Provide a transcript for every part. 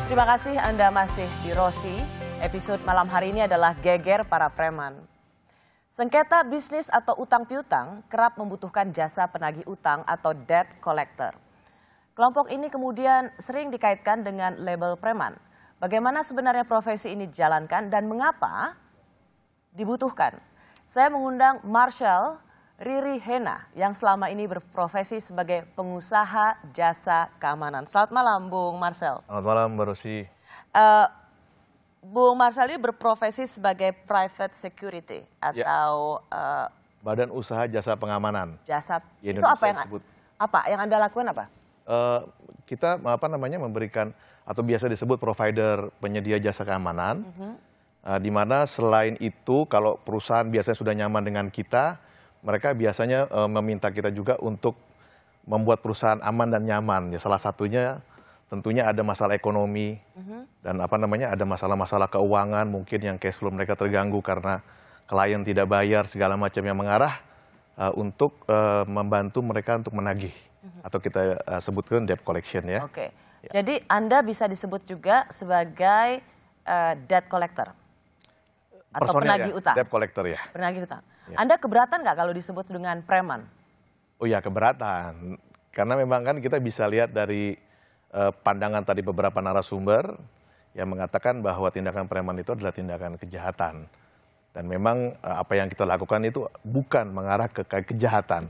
Terima kasih Anda masih di Rosi. Episode malam hari ini adalah geger para preman. Sengketa bisnis atau utang piutang kerap membutuhkan jasa penagih utang atau debt collector. Kelompok ini kemudian sering dikaitkan dengan label preman. Bagaimana sebenarnya profesi ini dijalankan dan mengapa dibutuhkan? Saya mengundang Marshall Riri Hena yang selama ini berprofesi sebagai pengusaha jasa keamanan. Selamat malam, Bung Marcel. Selamat malam, Mbak Rosi. Bung Marcel ini berprofesi sebagai private security atau Badan Usaha Jasa Pengamanan. Jasa Di itu Indonesia apa yang Anda lakukan apa? Kita memberikan atau biasa disebut provider penyedia jasa keamanan. Di mana selain itu kalau perusahaan biasanya sudah nyaman dengan kita, mereka biasanya meminta kita juga untuk membuat perusahaan aman dan nyaman. Ya, salah satunya tentunya ada masalah ekonomi dan ada masalah-masalah keuangan mungkin yang cash flow mereka terganggu karena klien tidak bayar segala macam yang mengarah untuk membantu mereka untuk menagih atau kita sebutkan debt collection ya. Oke. Ya. Jadi Anda bisa disebut juga sebagai debt collector atau penagih utang. Debt collector ya. Penagih utang. Ya. Anda keberatan nggak kalau disebut dengan preman? Oh ya, keberatan. Karena memang kan kita bisa lihat dari pandangan tadi beberapa narasumber yang mengatakan bahwa tindakan preman itu adalah tindakan kejahatan. Dan memang apa yang kita lakukan itu bukan mengarah ke kejahatan.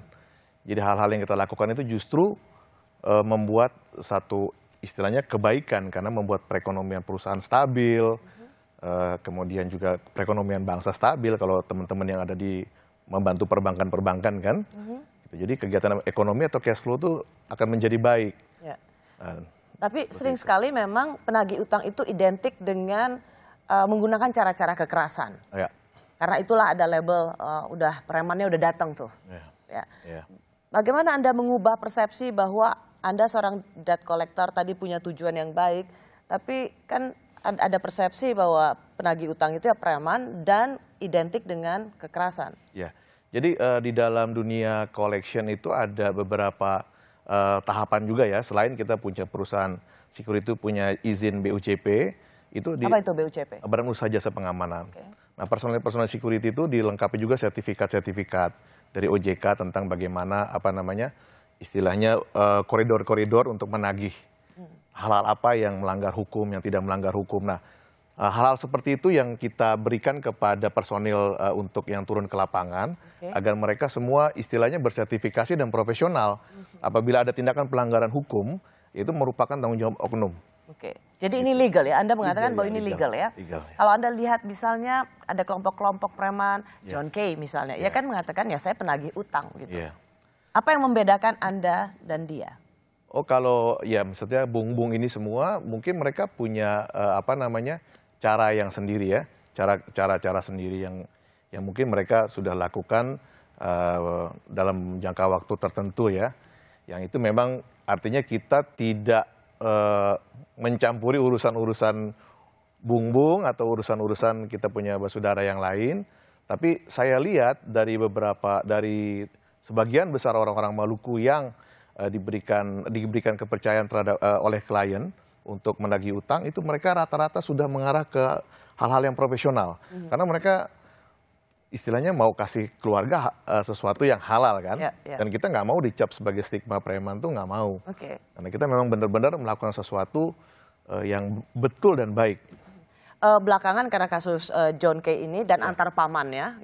Jadi hal-hal yang kita lakukan itu justru membuat satu istilahnya kebaikan karena membuat perekonomian perusahaan stabil. Kemudian juga perekonomian bangsa stabil kalau teman-teman yang ada di membantu perbankan kan. Jadi kegiatan ekonomi atau cash flow itu akan menjadi baik. Ya. Tapi sering sekali memang penagih utang itu identik dengan menggunakan cara-cara kekerasan. Ya. Karena itulah ada label udah premannya udah datang tuh. Ya. Ya. Bagaimana Anda mengubah persepsi bahwa Anda seorang debt collector tadi punya tujuan yang baik, tapi kan ada persepsi bahwa penagih utang itu ya preman dan identik dengan kekerasan. Ya, jadi di dalam dunia collection itu ada beberapa tahapan juga ya. Selain kita punya perusahaan security punya izin BUCP, itu apa itu BUCP? Badan Usaha Jasa Pengamanan. Okay. Nah, personel security itu dilengkapi juga sertifikat-sertifikat dari OJK tentang bagaimana istilahnya koridor-koridor untuk menagih. Hal-hal apa yang melanggar hukum, yang tidak melanggar hukum. Nah, hal-hal seperti itu yang kita berikan kepada personil untuk yang turun ke lapangan, agar mereka semua istilahnya bersertifikasi dan profesional. Apabila ada tindakan pelanggaran hukum, itu merupakan tanggung jawab oknum. Oke, jadi ini legal ya? Anda mengatakan bahwa ini legal ya? Legal, ya. Kalau Anda lihat misalnya ada kelompok-kelompok preman, John Kay misalnya, ya kan mengatakan ya saya penagih utang gitu. Apa yang membedakan Anda dan dia? Oh, kalau ya maksudnya bung-bung ini semua mungkin mereka punya cara yang sendiri ya, cara sendiri yang mungkin mereka sudah lakukan dalam jangka waktu tertentu ya. Yang itu memang artinya kita tidak mencampuri urusan-urusan bung-bung atau urusan-urusan kita punya saudara yang lain. Tapi saya lihat dari sebagian besar orang-orang Maluku yang diberikan kepercayaan terhadap oleh klien untuk menagih utang, itu mereka rata-rata sudah mengarah ke hal-hal yang profesional. Karena mereka istilahnya mau kasih keluarga sesuatu yang halal kan. Dan kita nggak mau dicap sebagai stigma preman tuh nggak mau. Karena kita memang benar-benar melakukan sesuatu yang betul dan baik. Belakangan karena kasus John Kay ini dan antar pamannya.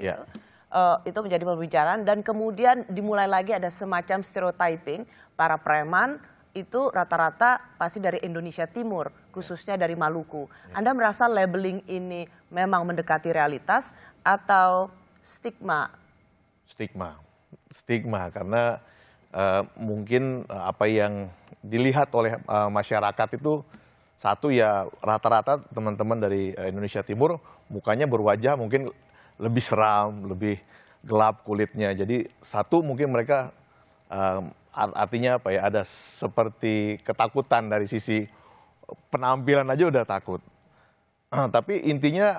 Itu menjadi pembicaraan dan kemudian dimulai lagi ada semacam stereotyping para preman itu rata-rata pasti dari Indonesia Timur, khususnya dari Maluku. Anda merasa labeling ini memang mendekati realitas atau stigma? Stigma karena mungkin apa yang dilihat oleh masyarakat itu satu ya rata-rata teman-teman dari Indonesia Timur mukanya berwajah mungkin lebih seram, lebih gelap kulitnya. Jadi satu mungkin mereka artinya ada seperti ketakutan dari sisi penampilan aja udah takut. Tapi intinya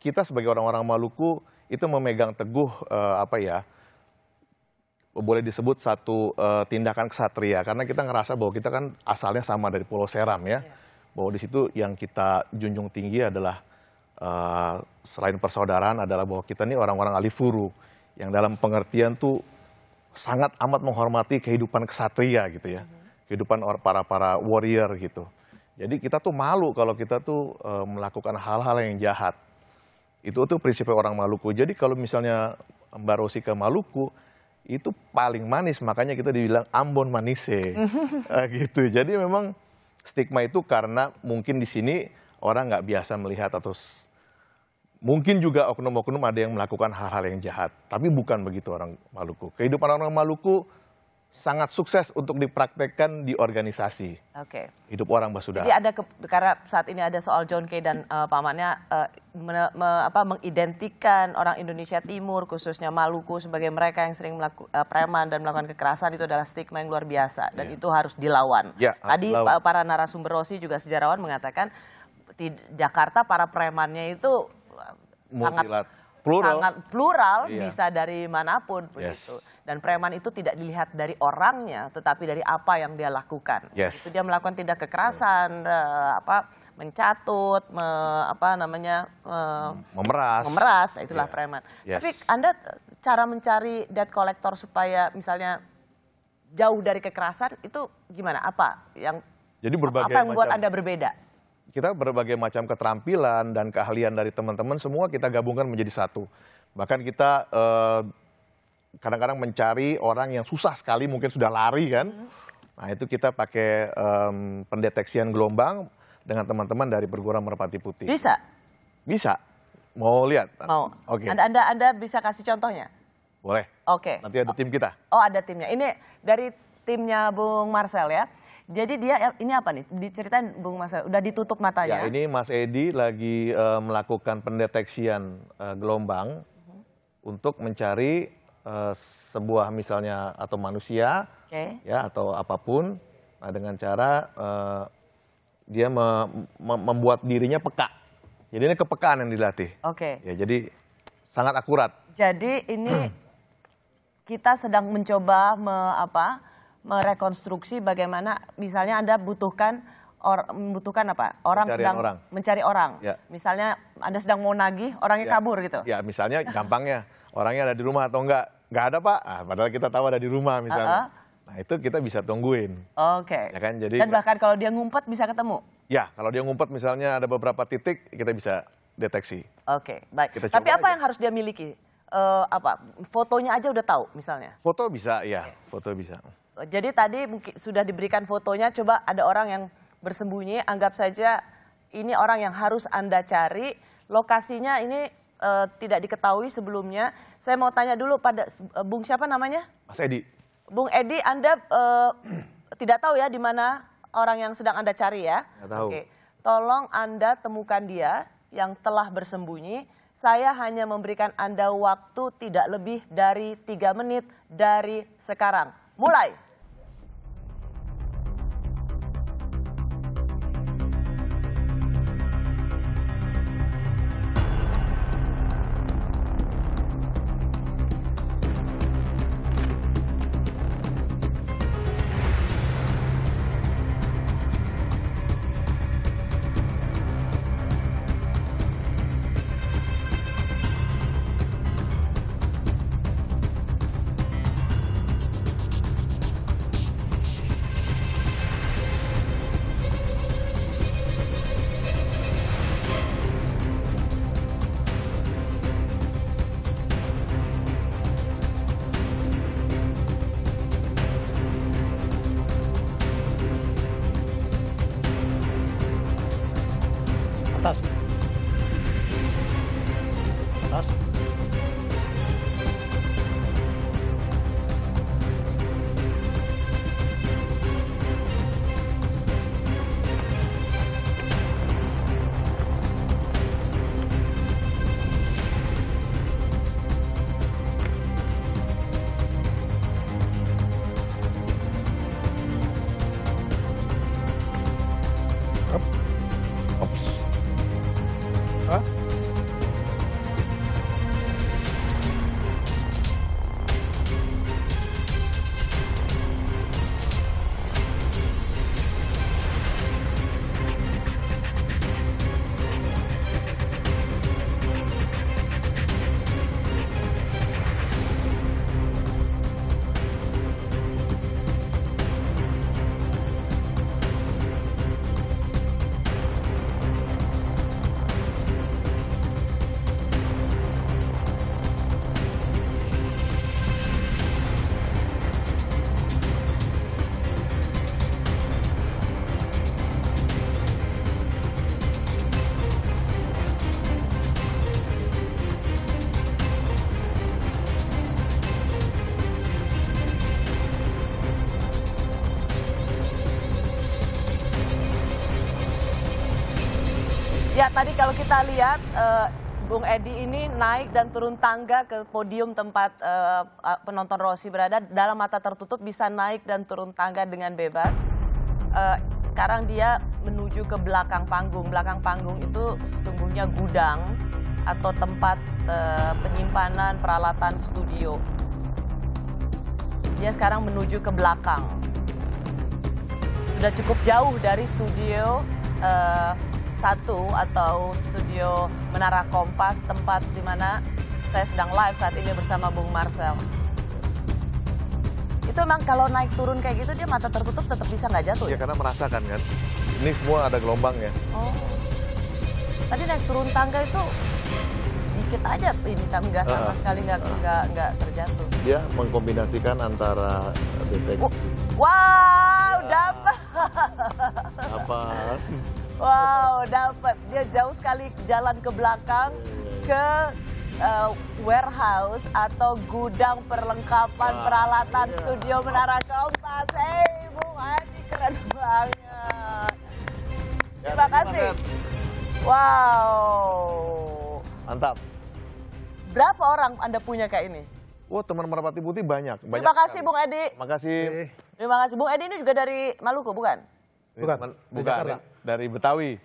kita sebagai orang-orang Maluku itu memegang teguh boleh disebut satu tindakan ksatria karena kita ngerasa bahwa kita kan asalnya sama dari Pulau Seram ya. bahwa di situ yang kita junjung tinggi adalah selain persaudaraan adalah bahwa kita ini orang-orang ahli furu yang dalam pengertian tuh sangat amat menghormati kehidupan kesatria gitu ya, kehidupan para warrior gitu. Jadi kita tuh malu kalau kita tuh melakukan hal-hal yang jahat. Itu tuh prinsipnya orang Maluku. Jadi kalau misalnya Mbak Rosi ke Maluku, itu paling manis, makanya kita dibilang Ambon Manise. Gitu. Jadi memang stigma itu karena mungkin di sini orang nggak biasa melihat atau mungkin juga oknum-oknum ada yang melakukan hal-hal yang jahat. Tapi bukan begitu orang Maluku. Kehidupan orang Maluku sangat sukses untuk dipraktekkan di organisasi. Oke. Hidup orang basudara. Jadi ada karena saat ini ada soal John Kay dan pamannya mengidentikan orang Indonesia Timur khususnya Maluku sebagai mereka yang sering preman dan melakukan kekerasan, itu adalah stigma yang luar biasa dan itu harus dilawan. Tadi para narasumber Rosi juga sejarawan mengatakan di Jakarta para premannya itu sangat plural, bisa dari manapun begitu. Dan preman itu tidak dilihat dari orangnya, tetapi dari apa yang dia lakukan. Itu dia melakukan tindak kekerasan, mencatut, memeras, itulah preman. Tapi Anda cara mencari debt collector supaya misalnya jauh dari kekerasan itu gimana? Apa yang membuat Anda berbeda? Kita berbagai macam keterampilan dan keahlian dari teman-teman semua kita gabungkan menjadi satu. Bahkan kita kadang-kadang mencari orang yang susah sekali, mungkin sudah lari kan. Nah itu kita pakai pendeteksian gelombang dengan teman-teman dari perguruan Merpati Putih. Bisa? Bisa. Mau lihat? Mau. Oke. Anda bisa kasih contohnya? Boleh. Oke. Nanti ada tim kita. Oh ada timnya. Ini dari timnya Bung Marcel ya. Jadi dia ini apa nih? Diceritain Bung Marcel, udah ditutup matanya. Ya, ini Mas Edi lagi melakukan pendeteksian gelombang untuk mencari sebuah misalnya atau manusia ya atau apapun, nah, dengan cara dia membuat dirinya peka. Jadi ini kepekaan yang dilatih. Ya, jadi sangat akurat. Jadi ini kita sedang mencoba merekonstruksi bagaimana misalnya Anda membutuhkan apa? Mencari orang. Ya. Misalnya Anda sedang mau nagih, orangnya kabur gitu. Ya, misalnya gampangnya orangnya ada di rumah atau enggak ada Pak. Nah, padahal kita tahu ada di rumah misalnya. Nah, itu kita bisa tungguin. Ya kan? Jadi dan bahkan kalau dia ngumpet bisa ketemu. Ya, kalau dia ngumpet misalnya ada beberapa titik kita bisa deteksi. Baik. Tapi apa yang harus dia miliki? Fotonya aja udah tahu misalnya. Foto bisa, ya. Foto bisa. Jadi tadi mungkin sudah diberikan fotonya, coba ada orang yang bersembunyi, anggap saja ini orang yang harus Anda cari, lokasinya ini tidak diketahui sebelumnya. Saya mau tanya dulu pada Bung siapa namanya? Mas Edi. Bung Edi, Anda tidak tahu ya di mana orang yang sedang Anda cari ya? Nggak tahu. Tolong Anda temukan dia yang telah bersembunyi. Saya hanya memberikan Anda waktu tidak lebih dari 3 menit dari sekarang. Mulai. Atas. Atas. Ops. Hah? Ya, tadi kalau kita lihat Bung Edi ini naik dan turun tangga ke podium tempat penonton Rossi berada. Dalam mata tertutup bisa naik dan turun tangga dengan bebas. Sekarang dia menuju ke belakang panggung. Belakang panggung itu sesungguhnya gudang atau tempat penyimpanan peralatan studio. Dia sekarang menuju ke belakang. Sudah cukup jauh dari studio 1 atau studio Menara Kompas, tempat di mana saya sedang live saat ini bersama Bung Marcel. Itu emang kalau naik turun kayak gitu dia mata tertutup tetap bisa nggak jatuh Ya ya? karena merasakan kan. Ini semua ada gelombangnya. Oh. Tadi naik turun tangga itu dikit aja ini nggak sama sekali nggak terjatuh. Dia mengkombinasikan antara deteksi Wow, dapat. apa Wow, dapat. Dia jauh sekali jalan ke belakang ke warehouse atau gudang perlengkapan peralatan studio Menara Kompas. Hey, Bung Edi, keren banget. Terima kasih. Wow. mantap. Berapa orang Anda punya kayak ini? Wah, teman Merpati Putih banyak. Terima kasih, Bung Edi. Terima kasih. Terima kasih. Bung Edi ini juga dari Maluku, bukan? Bukan, dari Betawi.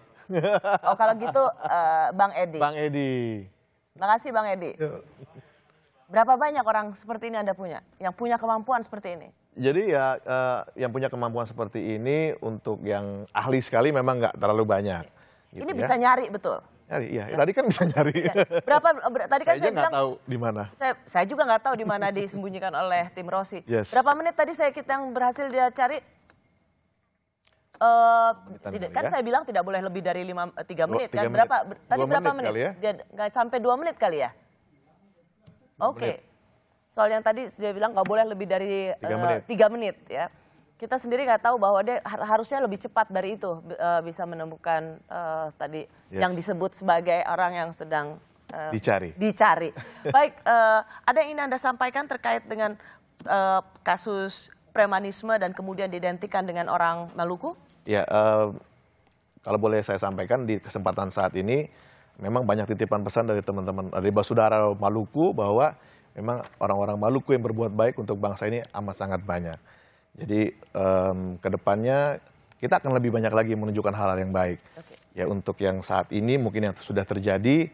Oh, kalau gitu Bang Edi. Bang Edi. Terima kasih, Bang Edi. Berapa banyak orang seperti ini Anda punya? Yang punya kemampuan seperti ini? Jadi ya yang punya kemampuan seperti ini untuk yang ahli sekali memang nggak terlalu banyak. Gitu Ini ya. bisa nyari, betul? Nyari, iya. Tadi kan bisa nyari. Ya. Tadi kan saya Saya nggak bilang, tahu di mana. saya juga nggak tahu di mana disembunyikan oleh tim Rossi. Yes. Berapa menit tadi kita yang berhasil dia cari? Tidak, kan ya. saya bilang tidak boleh lebih dari 3 menit kan? 3 menit. Berapa? Tadi 2 berapa menit menit? kali ya? Dia nggak sampai 2 menit kali ya? Oke. Soal yang tadi dia bilang nggak boleh lebih dari 3 menit ya. Kita sendiri nggak tahu bahwa dia harusnya lebih cepat dari itu bisa menemukan tadi yang disebut sebagai orang yang sedang dicari. Baik, ada yang ingin Anda sampaikan terkait dengan kasus premanisme dan kemudian diidentikan dengan orang Maluku? Ya, kalau boleh saya sampaikan di kesempatan saat ini, memang banyak titipan pesan dari teman-teman, dari saudara Maluku bahwa memang orang-orang Maluku yang berbuat baik untuk bangsa ini amat sangat banyak. Jadi kedepannya kita akan lebih banyak lagi menunjukkan hal-hal yang baik. Ya untuk yang saat ini mungkin yang sudah terjadi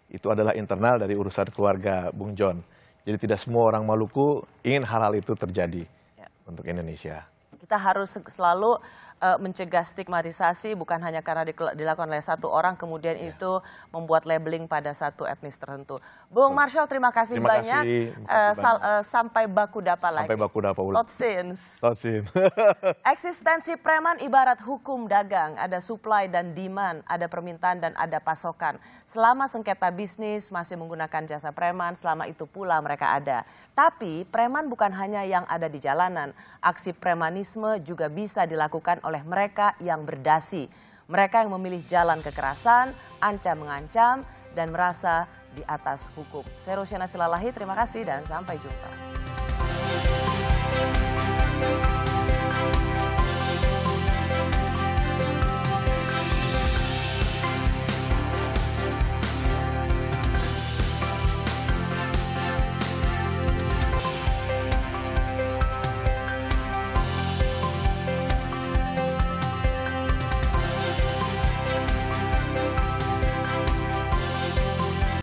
itu adalah internal dari urusan keluarga Bung John. Jadi tidak semua orang Maluku ingin hal-hal itu terjadi untuk Indonesia. Kita harus selalu mencegah stigmatisasi bukan hanya karena dilakukan oleh satu orang kemudian itu membuat labeling pada satu etnis tertentu. Bung Marshall, terima kasih banyak. Sampai baku dapa lagi. Sampai baku dapa ulang. Totsins. Eksistensi preman ibarat hukum dagang, ada supply dan demand, ada permintaan dan ada pasokan. Selama sengketa bisnis masih menggunakan jasa preman, selama itu pula mereka ada. Tapi preman bukan hanya yang ada di jalanan. Aksi premanisme juga bisa dilakukan oleh mereka yang berdasi. Mereka yang memilih jalan kekerasan, ancam-mengancam, dan merasa di atas hukum. Saya Rosyana Silalahi, terima kasih dan sampai jumpa.